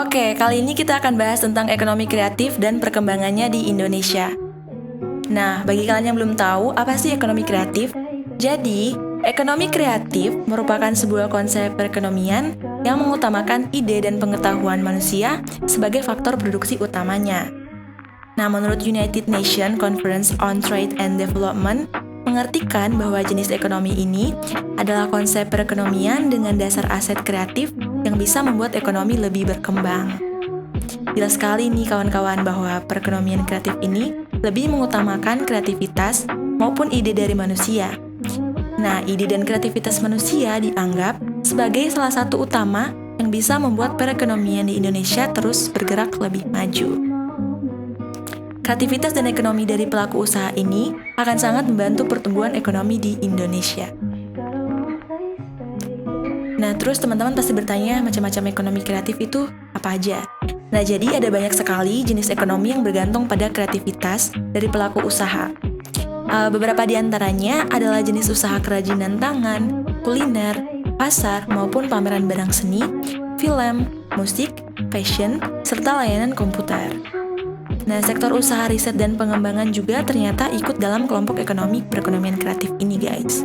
Oke, kali ini kita akan bahas tentang ekonomi kreatif dan perkembangannya di Indonesia. Nah, bagi kalian yang belum tahu, apa sih ekonomi kreatif? Jadi, ekonomi kreatif merupakan sebuah konsep perekonomian yang mengutamakan ide dan pengetahuan manusia sebagai faktor produksi utamanya. Nah, menurut United Nations Conference on Trade and Development, mengartikan bahwa jenis ekonomi ini adalah konsep perekonomian dengan dasar aset kreatif yang bisa membuat ekonomi lebih berkembang. Jelas sekali nih kawan-kawan bahwa perekonomian kreatif ini lebih mengutamakan kreativitas maupun ide dari manusia. Nah, ide dan kreativitas manusia dianggap sebagai salah satu utama yang bisa membuat perekonomian di Indonesia terus bergerak lebih maju. Kreativitas dan ekonomi dari pelaku usaha ini akan sangat membantu pertumbuhan ekonomi di Indonesia. Nah, terus teman-teman pasti bertanya macam-macam ekonomi kreatif itu apa aja? Nah, jadi ada banyak sekali jenis ekonomi yang bergantung pada kreativitas dari pelaku usaha. Beberapa di antaranya adalah jenis usaha kerajinan tangan, kuliner, pasar, maupun pameran barang seni, film, musik, fashion, serta layanan komputer. Nah, sektor usaha riset dan pengembangan juga ternyata ikut dalam kelompok ekonomi perekonomian kreatif ini, guys.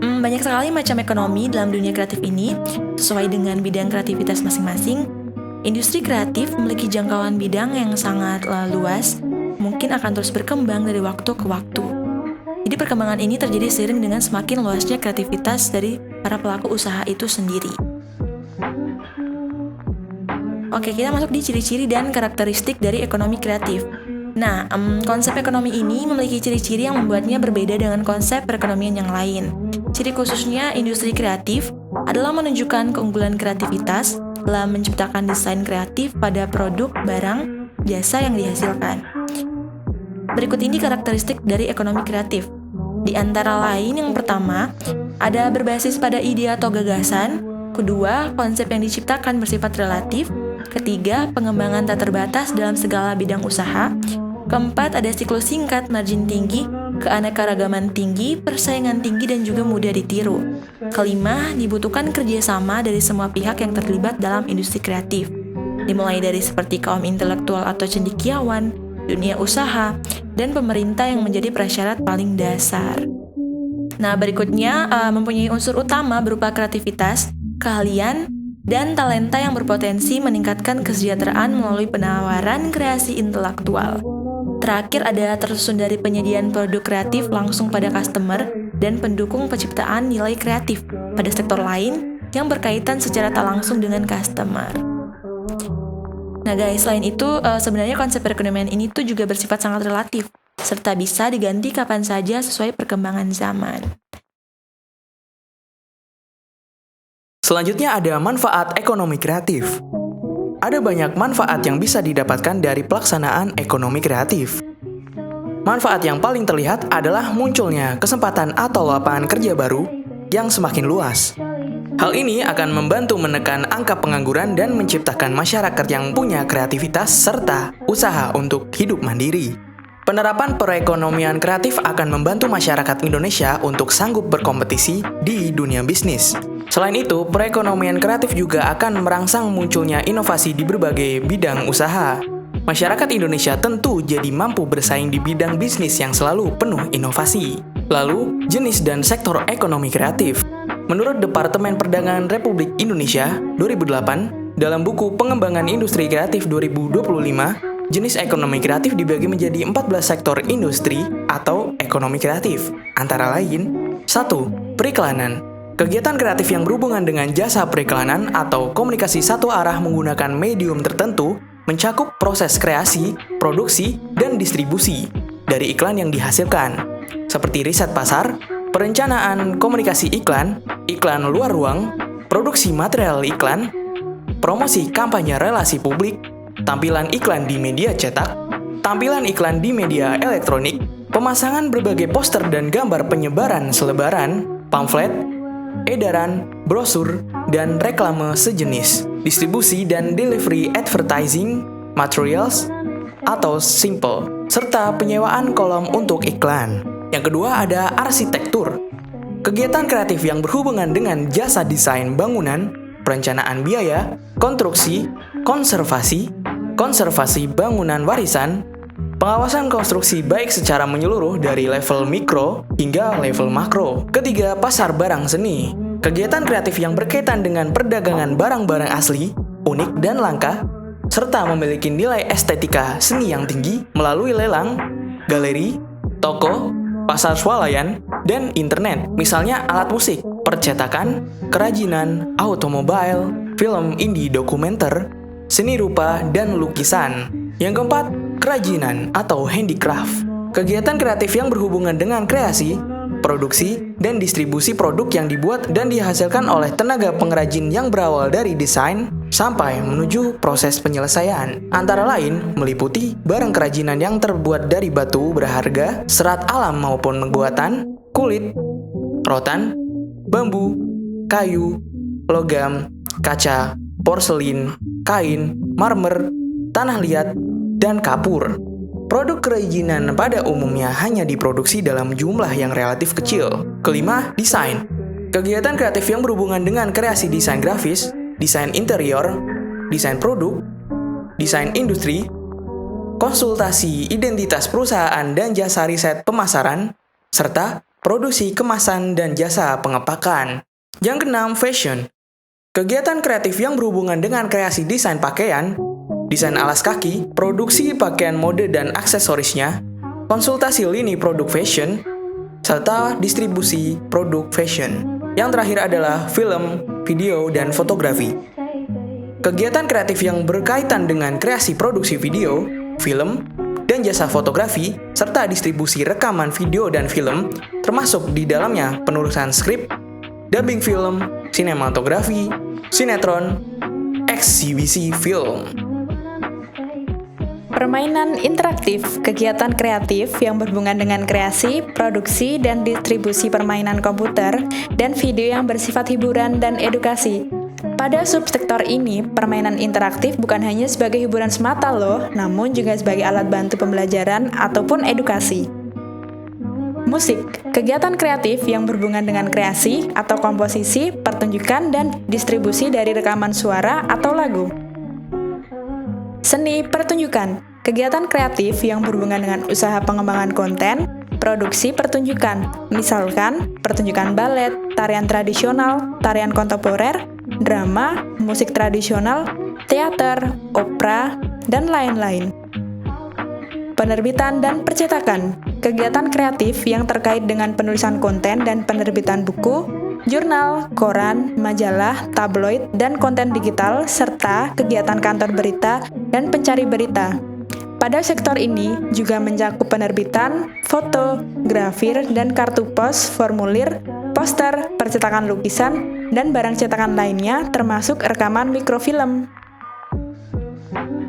Banyak sekali macam ekonomi dalam dunia kreatif ini, sesuai dengan bidang kreativitas masing-masing. Industri kreatif memiliki jangkauan bidang yang sangat luas, mungkin akan terus berkembang dari waktu ke waktu. Jadi perkembangan ini terjadi seiring dengan semakin luasnya kreativitas dari para pelaku usaha itu sendiri. Oke, kita masuk di ciri-ciri dan karakteristik dari ekonomi kreatif. Nah, konsep ekonomi ini memiliki ciri-ciri yang membuatnya berbeda dengan konsep perekonomian yang lain. Ciri khususnya industri kreatif adalah menunjukkan keunggulan kreativitas dalam menciptakan desain kreatif pada produk, barang, jasa yang dihasilkan. Berikut ini karakteristik dari ekonomi kreatif. Di antara lain, yang pertama, ada berbasis pada ide atau gagasan. Kedua, konsep yang diciptakan bersifat relatif. Ketiga, pengembangan tak terbatas dalam segala bidang usaha. Keempat, ada siklus singkat, margin tinggi, keanekaragaman tinggi, persaingan tinggi, dan juga mudah ditiru. Kelima, dibutuhkan kerjasama dari semua pihak yang terlibat dalam industri kreatif. Dimulai dari seperti kaum intelektual atau cendekiawan, dunia usaha, dan pemerintah yang menjadi prasyarat paling dasar. Nah, berikutnya mempunyai unsur utama berupa kreativitas, keahlian, dan talenta yang berpotensi meningkatkan kesejahteraan melalui penawaran kreasi intelektual. Terakhir ada tersusun dari penyediaan produk kreatif langsung pada customer dan pendukung penciptaan nilai kreatif pada sektor lain yang berkaitan secara tak langsung dengan customer. Nah guys, selain itu sebenarnya konsep perekonomian ini tuh juga bersifat sangat relatif, serta bisa diganti kapan saja sesuai perkembangan zaman. Selanjutnya ada manfaat ekonomi kreatif. Ada banyak manfaat yang bisa didapatkan dari pelaksanaan ekonomi kreatif. Manfaat yang paling terlihat adalah munculnya kesempatan atau lapangan kerja baru yang semakin luas. Hal ini akan membantu menekan angka pengangguran dan menciptakan masyarakat yang punya kreativitas serta usaha untuk hidup mandiri. Penerapan perekonomian kreatif akan membantu masyarakat Indonesia untuk sanggup berkompetisi di dunia bisnis. Selain itu, perekonomian kreatif juga akan merangsang munculnya inovasi di berbagai bidang usaha. Masyarakat Indonesia tentu jadi mampu bersaing di bidang bisnis yang selalu penuh inovasi. Lalu, jenis dan sektor ekonomi kreatif. Menurut Departemen Perdagangan Republik Indonesia 2008, dalam buku Pengembangan Industri Kreatif 2025, jenis ekonomi kreatif dibagi menjadi 14 sektor industri atau ekonomi kreatif. Antara lain, 1. Periklanan. Kegiatan kreatif yang berhubungan dengan jasa periklanan atau komunikasi satu arah menggunakan medium tertentu mencakup proses kreasi, produksi, dan distribusi dari iklan yang dihasilkan, seperti riset pasar, perencanaan komunikasi iklan, iklan luar ruang, produksi material iklan, promosi kampanye relasi publik, tampilan iklan di media cetak, tampilan iklan di media elektronik, pemasangan berbagai poster dan gambar penyebaran selebaran, pamflet, edaran, brosur, dan reklame sejenis, distribusi dan delivery advertising, materials, atau simple, serta penyewaan kolom untuk iklan. Yang kedua ada arsitektur. Kegiatan kreatif yang berhubungan dengan jasa desain bangunan, perencanaan biaya, konstruksi, konservasi bangunan warisan, pengawasan konstruksi baik secara menyeluruh dari level mikro hingga level makro. Ketiga, pasar barang seni. Kegiatan kreatif yang berkaitan dengan perdagangan barang-barang asli, unik dan langka, serta memiliki nilai estetika seni yang tinggi melalui lelang, galeri, toko, pasar swalayan, dan internet. Misalnya alat musik, percetakan, kerajinan, automobil, film indie dokumenter, seni rupa, dan lukisan. Yang keempat, kerajinan atau handicraft. Kegiatan kreatif yang berhubungan dengan kreasi, produksi, dan distribusi produk yang dibuat dan dihasilkan oleh tenaga pengrajin yang berawal dari desain sampai menuju proses penyelesaian. Antara lain meliputi barang kerajinan yang terbuat dari batu berharga, serat alam maupun buatan, kulit, rotan, bambu, kayu, logam, kaca, porselin, kain, marmer, tanah liat, dan kapur. Produk kerajinan pada umumnya hanya diproduksi dalam jumlah yang relatif kecil. Kelima, desain. Kegiatan kreatif yang berhubungan dengan kreasi desain grafis, desain interior, desain produk, desain industri, konsultasi identitas perusahaan dan jasa riset pemasaran, serta produksi kemasan dan jasa pengepakan. Yang keenam, fashion. Kegiatan kreatif yang berhubungan dengan kreasi desain pakaian, desain alas kaki, produksi pakaian mode dan aksesorisnya, konsultasi lini produk fashion, serta distribusi produk fashion. Yang terakhir adalah film, video, dan fotografi. Kegiatan kreatif yang berkaitan dengan kreasi produksi video, film, dan jasa fotografi, serta distribusi rekaman video dan film, termasuk di dalamnya penulisan skrip, dubbing film, sinematografi, sinetron, eksibisi film. Permainan interaktif, kegiatan kreatif yang berhubungan dengan kreasi, produksi, dan distribusi permainan komputer dan video yang bersifat hiburan dan edukasi. Pada subsektor ini, permainan interaktif bukan hanya sebagai hiburan semata loh, namun juga sebagai alat bantu pembelajaran ataupun edukasi. Musik, kegiatan kreatif yang berhubungan dengan kreasi atau komposisi, pertunjukan, dan distribusi dari rekaman suara atau lagu. Seni pertunjukan, kegiatan kreatif yang berhubungan dengan usaha pengembangan konten, produksi pertunjukan, misalkan pertunjukan balet, tarian tradisional, tarian kontemporer, drama, musik tradisional, teater, opera, dan lain-lain. Penerbitan dan percetakan, kegiatan kreatif yang terkait dengan penulisan konten dan penerbitan buku, jurnal, koran, majalah, tabloid, dan konten digital, serta kegiatan kantor berita dan pencari berita. Pada sektor ini juga mencakup penerbitan, foto, grafir, dan kartu pos, formulir, poster, percetakan lukisan, dan barang cetakan lainnya termasuk rekaman mikrofilm.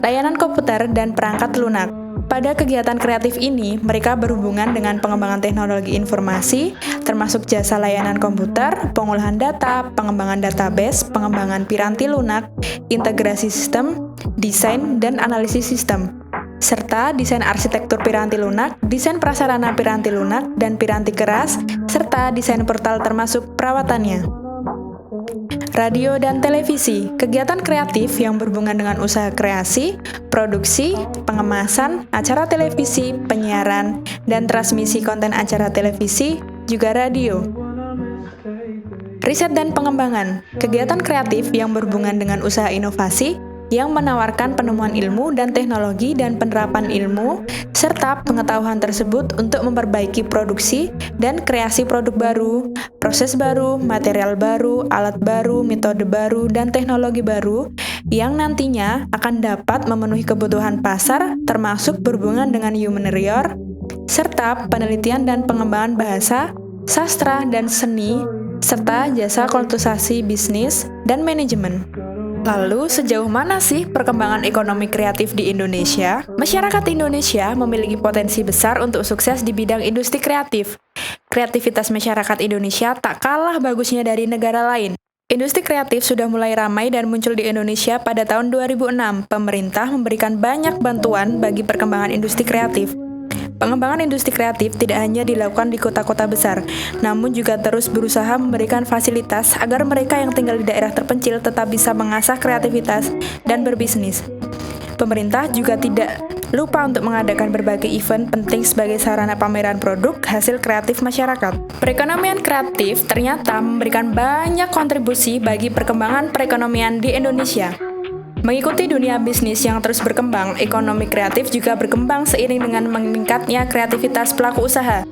Layanan komputer dan perangkat lunak. Pada kegiatan kreatif ini, mereka berhubungan dengan pengembangan teknologi informasi, termasuk jasa layanan komputer, pengolahan data, pengembangan database, pengembangan piranti lunak, integrasi sistem, desain dan analisis sistem, serta desain arsitektur piranti lunak, desain prasarana piranti lunak dan piranti keras, serta desain portal termasuk perawatannya. Radio dan televisi, kegiatan kreatif yang berhubungan dengan usaha kreasi, produksi, pengemasan, acara televisi, penyiaran, dan transmisi konten acara televisi, juga radio. Riset dan pengembangan, kegiatan kreatif yang berhubungan dengan usaha inovasi, yang menawarkan penemuan ilmu dan teknologi dan penerapan ilmu, serta pengetahuan tersebut untuk memperbaiki produksi dan kreasi produk baru, proses baru, material baru, alat baru, metode baru, dan teknologi baru, yang nantinya akan dapat memenuhi kebutuhan pasar, termasuk berhubungan dengan human error, serta penelitian dan pengembangan bahasa, sastra, dan seni, serta jasa konsultasi bisnis dan manajemen. Lalu, sejauh mana sih perkembangan ekonomi kreatif di Indonesia? Masyarakat Indonesia memiliki potensi besar untuk sukses di bidang industri kreatif. Kreativitas masyarakat Indonesia tak kalah bagusnya dari negara lain. Industri kreatif sudah mulai ramai dan muncul di Indonesia pada tahun 2006. Pemerintah memberikan banyak bantuan bagi perkembangan industri kreatif. Pengembangan industri kreatif tidak hanya dilakukan di kota-kota besar, namun juga terus berusaha memberikan fasilitas agar mereka yang tinggal di daerah terpencil tetap bisa mengasah kreativitas dan berbisnis. Pemerintah juga tidak lupa untuk mengadakan berbagai event penting sebagai sarana pameran produk hasil kreatif masyarakat. Perekonomian kreatif ternyata memberikan banyak kontribusi bagi perkembangan perekonomian di Indonesia. Mengikuti dunia bisnis yang terus berkembang, ekonomi kreatif juga berkembang seiring dengan meningkatnya kreativitas pelaku usaha,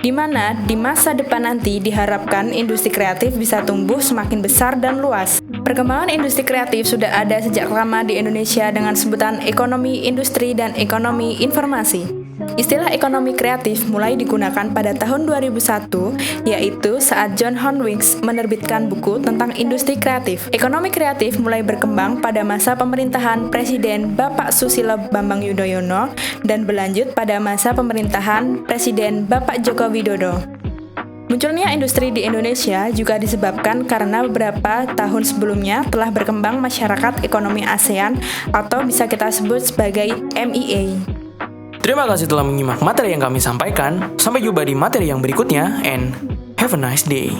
di mana di masa depan nanti diharapkan industri kreatif bisa tumbuh semakin besar dan luas. Perkembangan industri kreatif sudah ada sejak lama di Indonesia dengan sebutan ekonomi industri dan ekonomi informasi. Istilah ekonomi kreatif mulai digunakan pada tahun 2001, yaitu saat John Horowitz menerbitkan buku tentang industri kreatif. Ekonomi kreatif mulai berkembang pada masa pemerintahan Presiden Bapak Susilo Bambang Yudhoyono dan berlanjut pada masa pemerintahan Presiden Bapak Joko Widodo. Munculnya industri di Indonesia juga disebabkan karena beberapa tahun sebelumnya telah berkembang masyarakat ekonomi ASEAN atau bisa kita sebut sebagai MEA. Terima kasih telah menyimak materi yang kami sampaikan. Sampai jumpa di materi yang berikutnya, and have a nice day.